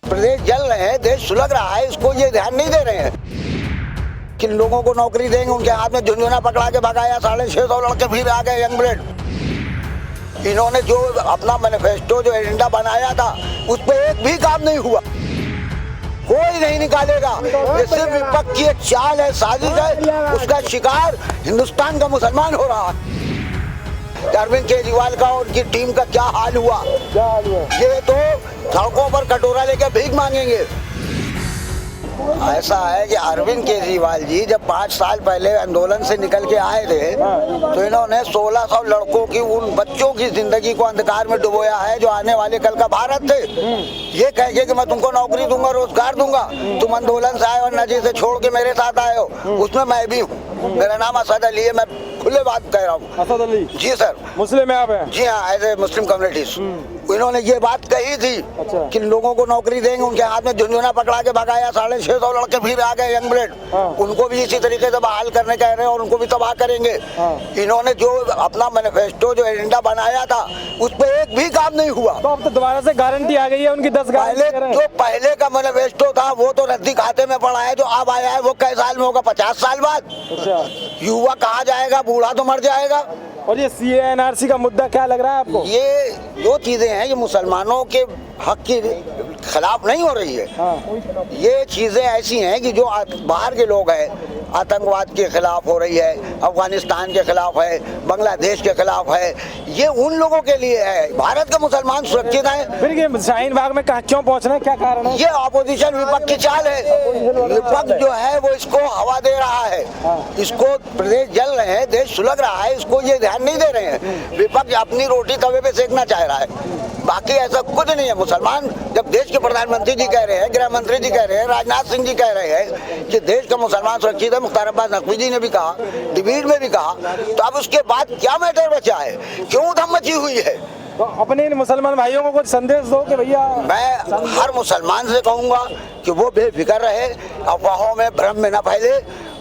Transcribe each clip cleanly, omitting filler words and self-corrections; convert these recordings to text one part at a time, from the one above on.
प्रदेश जल रहे हैं, देश सुलग रहा है, इसको ये ध्यान नहीं दे रहे हैं। किन लोगों को नौकरी देंगे, उनके हाथ में झुंझुना पकड़ा के भगाया, 650 लड़के फिर आ गए यंग ब्लड। इन्होंने जो अपना मैनिफेस्टो जो एजेंडा बनाया था उस पर एक भी काम नहीं हुआ, कोई नहीं निकालेगा। ये सिर्फ विपक्ष की एक चाल है, साजिश है, उसका शिकार हिंदुस्तान का मुसलमान हो रहा है। अरविंद केजरीवाल का और उनकी टीम का क्या हाल हुआ, ये तो सड़कों पर कटोरा लेकर भीख मांगेंगे। ऐसा है कि अरविंद केजरीवाल जी जब 5 साल पहले आंदोलन से निकल के आए थे तो इन्होंने 1600 लड़कों की, उन बच्चों की जिंदगी को अंधकार में डुबोया है जो आने वाले कल का भारत थे। ये कह के कि मैं तुमको नौकरी दूंगा, रोजगार दूंगा, तुम आंदोलन से आए और नजी से छोड़ के मेरे साथ आए हो, उसमें मैं भी हूँ। मेरा नाम असद अली है, मैं खुले बात कह रहा हूँ। असद अली जी सर। मुस्लिम है आप हैं? जी हाँ, एज ए मुस्लिम कम्युनिटीज। इन्होंने ये बात कही थी कि लोगों को नौकरी देंगे, उनके हाथ में झुंझुना पकड़ा के भगाया, 650 लड़के फिर आ गए यंग ब्लड। उनको भी इसी तरीके से बहाल करने कह रहे हैं और उनको भी तबाह करेंगे। इन्होंने जो अपना मैनिफेस्टो जो एजेंडा बनाया था उस पर एक भी काम नहीं हुआ। तो अब तो दोबारा से गारंटी आ गई है उनकी 10 पहले का मैनिफेस्टो था वो तो रद्दी खाते में पड़ा है, जो अब आया है वो कई साल में होगा, 50 साल बाद। युवा कहाँ जाएगा, बूढ़ा तो मर जाएगा। और ये CA/NRC का मुद्दा क्या लग रहा है आपको? ये जो चीजें हैं ये मुसलमानों के हक के खिलाफ नहीं हो रही है। ये चीजें ऐसी हैं कि जो बाहर के लोग हैं, आतंकवाद के खिलाफ हो रही है, अफगानिस्तान के खिलाफ है, बांग्लादेश के खिलाफ है, ये उन लोगों के लिए है। भारत के मुसलमान सुरक्षित हैं। फिर ये शाहीन बाग में क्यों पहुंचना है, क्या कारण है? ये ऑपोजिशन विपक्ष की चाल है। विपक्ष जो है वो इसको हवा दे रहा है, इसको प्रदेश जल रहे हैं, देश सुलग रहा है, इसको ये ध्यान नहीं दे रहे हैं। विपक्ष अपनी रोटी तवे पे सेकना चाह रहा है, बाकी ऐसा कुछ नहीं है। मुसलमान जब देश के प्रधानमंत्री जी कह रहे हैं, गृह मंत्री जी कह रहे हैं, राजनाथ सिंह जी कह रहे हैं कि देश का मुसलमान सुरक्षित है, मुख्तार अब्बास नकवी जी ने भी कहा, डिबेट में भी कहा, तो अब उसके बाद क्या मैटर बचा है, क्यों धम मची हुई है? तो अपने मुसलमान भाइयों को कुछ संदेश दो कि भैया। मैं हर मुसलमान से कहूँगा कि वो बेफिक्र रहे, अफवाहों में भ्रम में न फैले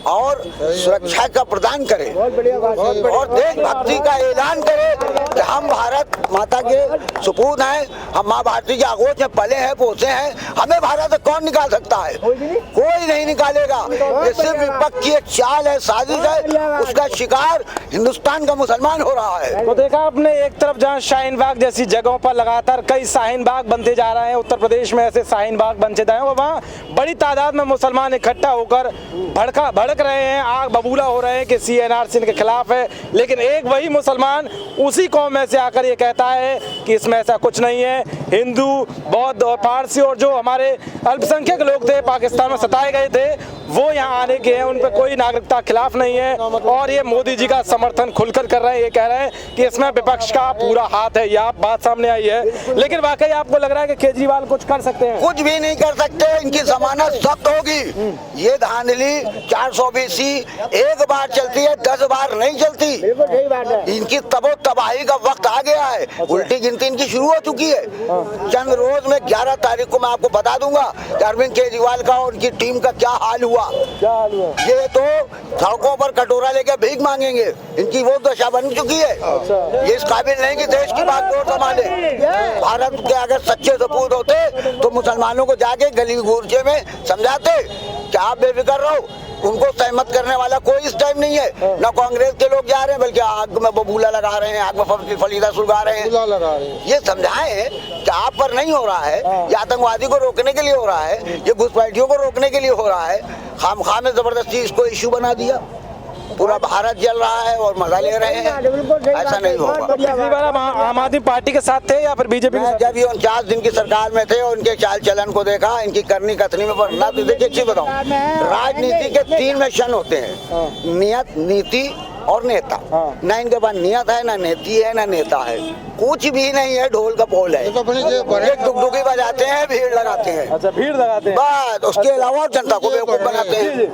और सुरक्षा का प्रदान करे और देशभक्ति का ऐलान करे कि हम भारत माता के सुपूत हैं, हम माँ भारती की आगोश में पले हैं, पोसे हैं, हमें भारत से कौन निकाल सकता है? कोई नहीं निकालेगा। ये सिर्फ विपक्ष की एक चाल है, साजिश है, उसका शिकार हिंदुस्तान का मुसलमान हो रहा है। तो देखा आपने, एक तरफ जहाँ शाहीन बाग जैसी जगहों पर लगातार कई शाहीन बाग बनते जा रहे हैं, उत्तर प्रदेश में ऐसे शाहीन बाग बनते जा रहे हैं और वहाँ बड़ी तादाद में मुसलमान इकट्ठा होकर भड़क रहे हैं, आग बबूला हो रहे हैं कि CA/NRC के खिलाफ है। लेकिन एक वही मुसलमान उसी कौम में से आकर ये कहता है कि इसमें ऐसा कुछ नहीं है। हिंदू, बौद्ध और पारसी और जो हमारे अल्पसंख्यक लोग थे, पाकिस्तान में सताए गए थे, वो यहाँ आने के हैं, उन पर कोई नागरिकता खिलाफ नहीं है और ये मोदी जी का समर्थन खुलकर कर रहे हैं। ये कह रहे हैं कि इसमें विपक्ष का पूरा हाथ है। यह बात सामने आई है। लेकिन वाकई आपको लग रहा है कि केजरीवाल कुछ कर सकते हैं? कुछ भी नहीं कर सकते, इनकी जमानत सख्त होगी। ये धांधली 420 एक बार चलती है, 10 बार नहीं चलती। इनकी तबाही का वक्त आ गया है। उल्टी गिनती इनकी शुरू हो चुकी है। चंद रोज में 11 तारीख को मैं आपको बता दूंगा कि अरविंद केजरीवाल का और उनकी टीम का क्या हाल हुआ। ये तो सड़कों पर कटोरा लेकर भीख मांगेंगे, इनकी वो दशा बन चुकी है। ये इस काबिल नहीं कि देश की बागडोर संभाले। भारत के अगर सच्चे सपूत होते तो मुसलमानों को जाके गली गुरजे में समझाते कि आप बेफिक्र रहो, उनको सहमत करने वाला कोई इस टाइम नहीं है। न कांग्रेस के लोग जा रहे हैं, बल्कि आग में बबूला लगा रहे हैं, आग में फलीदा सुलगा रहे हैं। ये समझाएं कि आप पर नहीं हो रहा है, ये आतंकवादी को रोकने के लिए हो रहा है, ये घुसपैठियों को रोकने के लिए हो रहा है। खामखा में जबरदस्ती इसको इशू बना दिया। पूरा भारत जल रहा है और मजा ले रहे हैं, ऐसा नहीं होगा। पिछली बार आम आदमी पार्टी के साथ थे या फिर बीजेपी के साथ? जब ये 49 दिन की सरकार में थे और उनके चाल चलन को देखा, इनकी करनी कथनी में पढ़ना, तो देखिए अच्छी बताऊं, राजनीति के 3 मिशन होते हैं, नियत, नीति और नेता। ना इनके पास नियत है, ना नीति है, ना नेता है, कुछ भी नहीं है। ढोल का पोल है, एक डुगडुगी बजाते हैं, भीड़ लगाते हैं। अच्छा, भीड़ लगाते हैं बस, उसके अलावा जनता को बेवकूफ बनाते हैं।